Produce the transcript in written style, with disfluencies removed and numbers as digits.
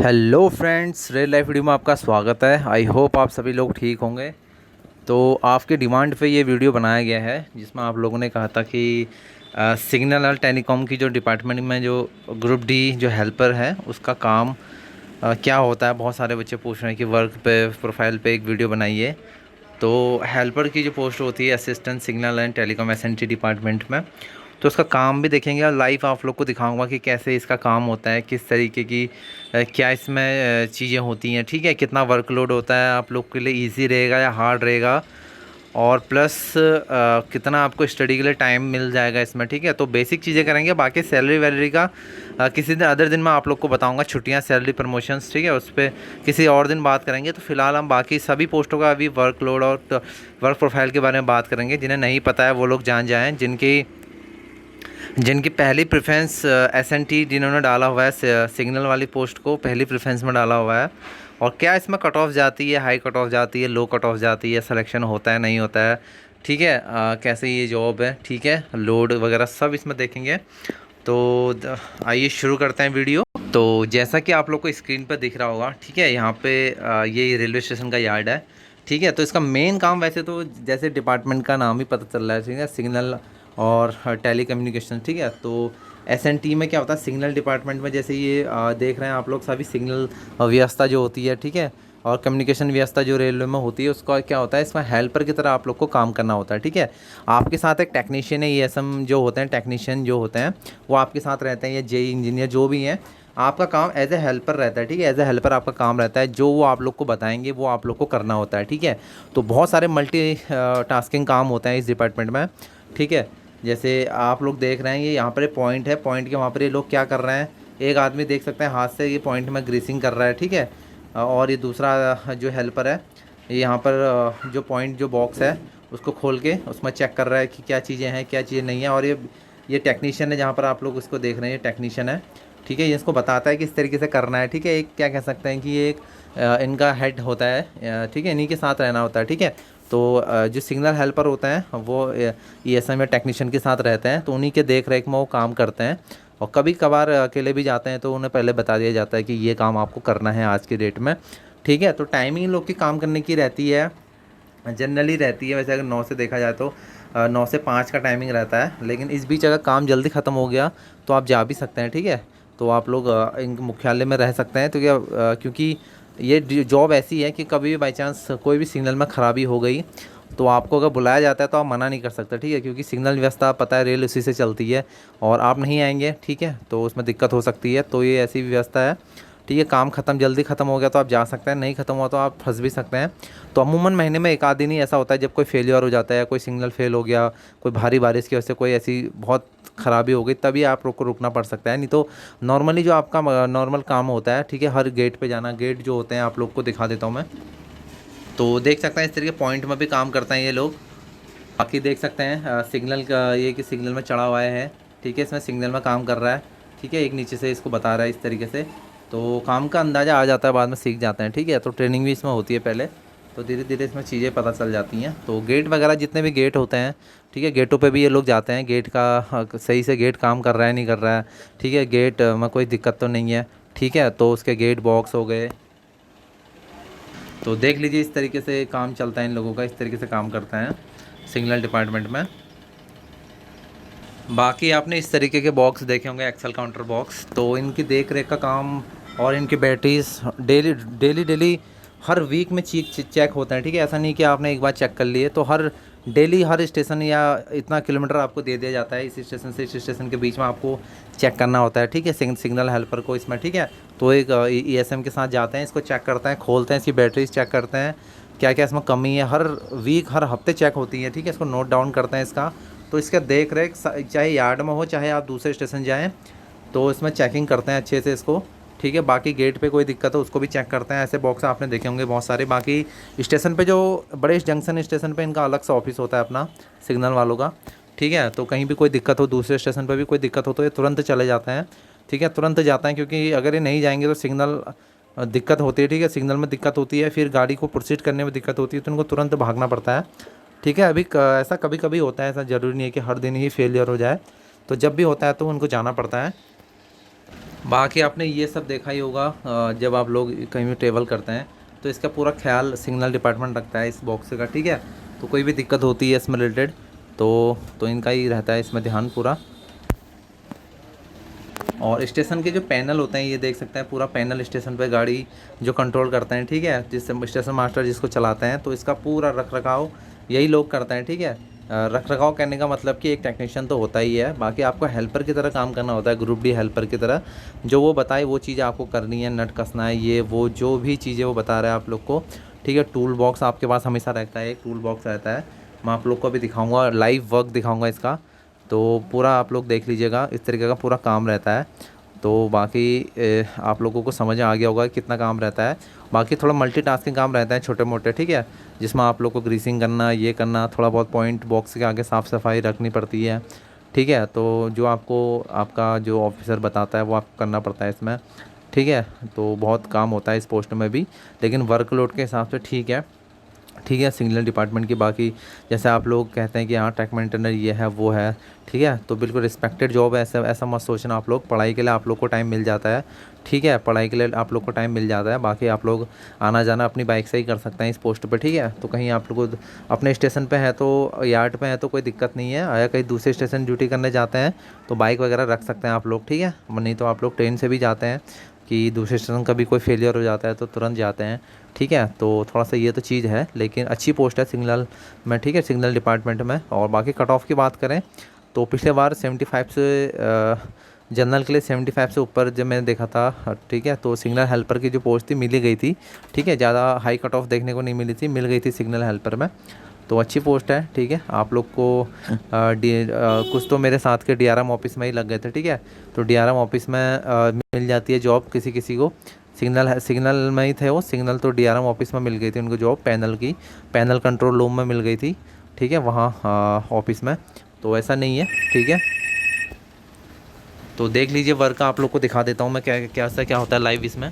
Hello friends, real life video में आपका स्वागत है। आई होप आप सभी लोग ठीक होंगे। तो आपकी डिमांड पे ये वीडियो बनाया गया है जिसमें आप लोगों ने कहा था कि सिग्नल और टेलीकॉम की जो डिपार्टमेंट में जो ग्रुप डी जो हेल्पर है उसका काम क्या होता है। बहुत सारे बच्चे पूछ रहे हैं कि वर्क पे प्रोफाइल पे एक वीडियो बनाइए। तो हेल्पर की जो पोस्ट होती है assistant signal and telecom SNT department में, तो उसका काम भी देखेंगे और लाइव आप लोग को दिखाऊंगा कि कैसे इसका काम होता है, किस तरीके की क्या इसमें चीज़ें होती हैं। ठीक है, कितना वर्कलोड होता है, आप लोग के लिए इजी रहेगा या हार्ड रहेगा, और प्लस कितना आपको स्टडी के लिए टाइम मिल जाएगा इसमें। ठीक है, तो बेसिक चीज़ें करेंगे। बाकी सैलरी वैलरी का किसी दिन अदर दिन मैं आप लोग को बताऊंगा। छुट्टियां, सैलरी, प्रमोशंस, ठीक है, उस पर किसी और दिन बात करेंगे। तो फिलहाल हम बाकी सभी पोस्टों का अभी वर्कलोड और वर्क प्रोफाइल के बारे में बात करेंगे। जिन्हें नहीं पता है वो लोग जान जाएँ, जिनकी जिनकी पहली प्रेफरेंस एसएनटी जिन्होंने डाला हुआ है सिग्नल वाली पोस्ट को पहली प्रेफरेंस में डाला हुआ है। और क्या इसमें कट ऑफ जाती है, हाई कट ऑफ जाती है, लो कट ऑफ जाती है, सिलेक्शन होता है नहीं होता है। ठीक है, कैसे ये जॉब है, ठीक है, लोड वगैरह सब इसमें देखेंगे। तो आइए शुरू करते हैं वीडियो। तो जैसा कि आप लोग को स्क्रीन पर दिख रहा होगा, ठीक है, यहाँ पे ये रेलवे स्टेशन का यार्ड है। ठीक है, तो इसका मेन काम वैसे तो जैसे डिपार्टमेंट का नाम ही पता चल रहा है, ठीक है, सिग्नल और टेली कम्युनिकेशन। ठीक है, तो एसएनटी में क्या होता है, सिग्नल डिपार्टमेंट में जैसे ये देख रहे हैं आप लोग सभी सिग्नल व्यवस्था जो होती है, ठीक है, और कम्युनिकेशन व्यवस्था जो रेलवे में होती है उसका क्या होता है, इसमें हेल्पर की तरह आप लोग को काम करना होता है। ठीक है, आपके साथ एक टेक्नीशियन है, ईएसएम जो होते हैं, टेक्नीशियन जो होते हैं वो आपके साथ रहते हैं, या जेई इंजीनियर जो भी हैं। आपका काम एज ए हेल्पर रहता है। ठीक है, एज ए हेल्पर आपका काम रहता है, जो वो आप लोग को बताएंगे वो आप लोग को करना होता है। ठीक है, तो बहुत सारे मल्टी टास्किंग काम होते हैं इस डिपार्टमेंट में। ठीक है, जैसे आप लोग देख रहे हैं ये यहाँ पर पॉइंट है, पॉइंट के वहाँ पर ये लोग क्या कर रहे हैं, एक आदमी देख सकते हैं हाथ से ये पॉइंट में ग्रीसिंग कर रहा है। ठीक है, और ये दूसरा जो हेल्पर है ये यहाँ पर जो पॉइंट जो बॉक्स है उसको खोल के उसमें चेक कर रहा है कि क्या चीज़ें हैं क्या चीज़ें नहीं है। और ये टेक्नीशियन है, जहाँ पर आप लोग इसको देख रहे हैं, ये टेक्नीशियन है। ठीक है, ये इसको बताता है किस तरीके से करना है। ठीक है, एक क्या कह सकते हैं कि ये एक इनका हेड होता है। ठीक है, इन्हीं के साथ रहना होता है। ठीक है, तो जो सिग्नल हेल्पर होते हैं वो ईएसएम या टेक्नीशियन के साथ रहते हैं, तो उन्हीं के देख रेख में वो काम करते हैं। और कभी कभार अकेले भी जाते हैं तो उन्हें पहले बता दिया जाता है कि ये काम आपको करना है आज की डेट में। ठीक है, तो टाइमिंग लोग की काम करने की रहती है, जनरली रहती है। वैसे अगर 9 से देखा जाए तो 9 से 5 का टाइमिंग रहता है, लेकिन इस बीच अगर काम जल्दी ख़त्म हो गया तो आप जा भी सकते हैं। ठीक है, तो आप लोग इनके मुख्यालय में रह सकते हैं। तो क्या क्योंकि ये जॉब ऐसी है कि कभी भी बाई चांस कोई भी सिग्नल में ख़राबी हो गई तो आपको अगर बुलाया जाता है तो आप मना नहीं कर सकते। ठीक है, क्योंकि सिग्नल व्यवस्था पता है रेल उसी से चलती है, और आप नहीं आएंगे ठीक है तो उसमें दिक्कत हो सकती है। तो ये ऐसी व्यवस्था है। ठीक है, काम ख़त्म जल्दी ख़त्म हो गया तो आप जा सकते हैं, नहीं ख़त्म हुआ तो आप फंस भी सकते हैं। तो अमूमन महीने में एक आध दिन ही ऐसा होता है जब कोई फेलियर हो जाता है, कोई सिग्नल फेल हो गया, कोई भारी बारिश की वजह से कोई ऐसी बहुत ख़राबी हो गई, तभी आप लोग को रुकना पड़ सकता है। नहीं तो नॉर्मली जो आपका नॉर्मल काम होता है, ठीक है, हर गेट पे जाना, गेट जो होते हैं आप लोग को दिखा देता हूँ मैं। तो देख सकते हैं इस तरीके पॉइंट में भी काम करते हैं ये लोग। बाकी देख सकते हैं सिग्नल का ये कि सिग्नल में चढ़ा हुआ है। ठीक है, इसमें सिग्नल में काम कर रहा है। ठीक है, एक नीचे से इसको बता रहा है इस तरीके से, तो काम का अंदाज़ा आ जाता है, बाद में सीख जाते हैं। ठीक है, तो ट्रेनिंग भी इसमें होती है पहले, तो धीरे धीरे इसमें चीज़ें पता चल जाती हैं। तो गेट वगैरह जितने भी गेट होते हैं, ठीक है, गेटों पे भी ये लोग जाते हैं, गेट का सही से गेट काम कर रहा है नहीं कर रहा है। ठीक है, गेट में कोई दिक्कत तो नहीं है। ठीक है, तो उसके गेट बॉक्स हो गए, तो देख लीजिए इस तरीके से काम चलता है इन लोगों का, इस तरीके से काम करते हैं सिग्नल डिपार्टमेंट में। बाकी आपने इस तरीके के बॉक्स देखे होंगे, एक्सेल काउंटर बॉक्स, तो इनकी देख रेख का काम और इनकी बैटरीज डेली डेली डेली हर वीक में चेक होता है। ठीक है, ऐसा नहीं कि आपने एक बार चेक कर लिए, तो हर डेली हर स्टेशन या इतना किलोमीटर आपको दे दिया जाता है, इस स्टेशन से इस स्टेशन के बीच में आपको चेक करना होता है। ठीक है, सिग्नल हेल्पर को इसमें। ठीक है, तो एक ईएसएम के साथ जाते हैं, इसको चेक करते हैं, खोलते हैं, इसकी बैटरीज चेक करते हैं, क्या क्या इसमें कमी है, हर वीक हर हफ्ते चेक होती है। ठीक है, इसको नोट डाउन करते हैं इसका। तो इसका देख रेख चाहे यार्ड में हो चाहे आप दूसरे स्टेशन जाएं, तो इसमें चेकिंग करते हैं अच्छे से इसको। ठीक है, बाकी गेट पे कोई दिक्कत हो उसको भी चेक करते हैं। ऐसे बॉक्स आपने देखे होंगे बहुत सारे। बाकी स्टेशन पे जो बड़े जंक्शन स्टेशन पे इनका अलग सा ऑफिस होता है अपना, सिग्नल वालों का। ठीक है, तो कहीं भी कोई दिक्कत हो, दूसरे स्टेशन पर भी कोई दिक्कत हो, तो ये तुरंत चले जाते हैं। ठीक है, तुरंत जाते हैं, क्योंकि अगर ये नहीं जाएंगे तो सिग्नल दिक्कत होती है। ठीक है, सिग्नल में दिक्कत होती है, फिर गाड़ी को प्रोसीड करने में दिक्कत होती है, तो उनको तुरंत भागना पड़ता है। ठीक है, अभी ऐसा कभी कभी होता है, ऐसा ज़रूरी नहीं है कि हर दिन ही फेलियर हो जाए, तो जब भी होता है तो उनको जाना पड़ता है। बाकी आपने ये सब देखा ही होगा, जब आप लोग कहीं भी ट्रेवल करते हैं तो इसका पूरा ख्याल सिग्नल डिपार्टमेंट रखता है इस बॉक्स का, ठीक है। तो कोई भी दिक्कत होती है इसमें रिलेटेड तो इनका ही रहता है इसमें ध्यान पूरा। और स्टेशन के जो पैनल होते हैं ये देख सकते हैं, पूरा पैनल स्टेशन पे गाड़ी जो कंट्रोल करते हैं, ठीक है, जिससे स्टेशन मास्टर जिसको चलाते हैं, तो इसका पूरा रख रखाव यही लोग करते हैं, ठीक है। रख रखाव करने का मतलब कि एक टेक्नीशियन तो होता ही है, बाकी आपको हेल्पर की तरह काम करना होता है, ग्रुप डी हेल्पर की तरह। जो वो बताए वो चीज़ आपको करनी है, नट कसना है, ये वो जो भी चीज़ें वो बता रहे हैं आप लोग को, ठीक है। टूल बॉक्स आपके पास हमेशा रहता है, एक टूल बॉक्स रहता है, मैं आप लोग को अभी दिखाऊंगा, लाइव वर्क दिखाऊंगा इसका, तो पूरा आप लोग देख लीजिएगा, इस तरीके का पूरा काम रहता है। तो बाकी आप लोगों को समझ आ गया होगा कि कितना काम रहता है। बाकी थोड़ा मल्टीटास्किंग काम रहता है छोटे मोटे, ठीक है, जिसमें आप लोग को ग्रीसिंग करना, ये करना, थोड़ा बहुत पॉइंट बॉक्स के आगे साफ़ सफाई रखनी पड़ती है, ठीक है। तो जो आपको आपका जो ऑफिसर बताता है वो आपको करना पड़ता है इसमें, ठीक है। तो बहुत काम होता है इस पोस्ट में भी, लेकिन वर्कलोड के हिसाब से ठीक है, ठीक है, सिग्नल डिपार्टमेंट की। बाकी जैसे आप लोग कहते हैं कि हाँ ट्रैक मेंटेनर ये है वो है, ठीक है, तो बिल्कुल रिस्पेक्टेड जॉब है, ऐसा ऐसा मत सोचना आप लोग। पढ़ाई के लिए आप लोग को टाइम मिल जाता है, ठीक है, पढ़ाई के लिए आप लोग को टाइम मिल जाता है। बाकी आप लोग आना जाना अपनी बाइक से ही कर सकते हैं इस पोस्ट पे, ठीक है। तो कहीं आप लोग अपने स्टेशन पे है तो यार्ड पे है तो कोई दिक्कत नहीं है, या कहीं दूसरे स्टेशन ड्यूटी करने जाते हैं तो बाइक वगैरह रख सकते हैं आप लोग, ठीक है। नहीं तो आप लोग ट्रेन से भी जाते हैं कि दूसरे स्टेशन का भी कोई फेलियर हो जाता है तो तुरंत जाते हैं, ठीक है। तो थोड़ा सा ये तो चीज़ है, लेकिन अच्छी पोस्ट है सिग्नल में, ठीक है, सिग्नल डिपार्टमेंट में। और बाकी कट ऑफ की बात करें तो पिछले बार 75 से जनरल के लिए 75 से ऊपर जब मैंने देखा था, ठीक है, तो सिग्नल हेल्पर की जो पोस्ट थी मिल ही गई थी, ठीक है, ज़्यादा हाई कट ऑफ देखने को नहीं मिली थी, मिल गई थी सिग्नल हेल्पर में। तो अच्छी पोस्ट है, ठीक है। आप लोग को कुछ तो मेरे साथ के डीआरएम ऑफिस में ही लग गए थे, ठीक है। तो डीआरएम ऑफिस में मिल जाती है जॉब किसी किसी को, सिग्नल में ही थे वो, सिग्नल तो डीआरएम ऑफिस में मिल गई थी उनको जॉब, पैनल की, पैनल कंट्रोल रूम में मिल गई थी, ठीक है, वहाँ ऑफिस में। तो ऐसा नहीं है, ठीक है। तो देख लीजिए वर्क आप लोग को दिखा देता हूँ मैं क्या क्या सा क्या होता है लाइव इसमें।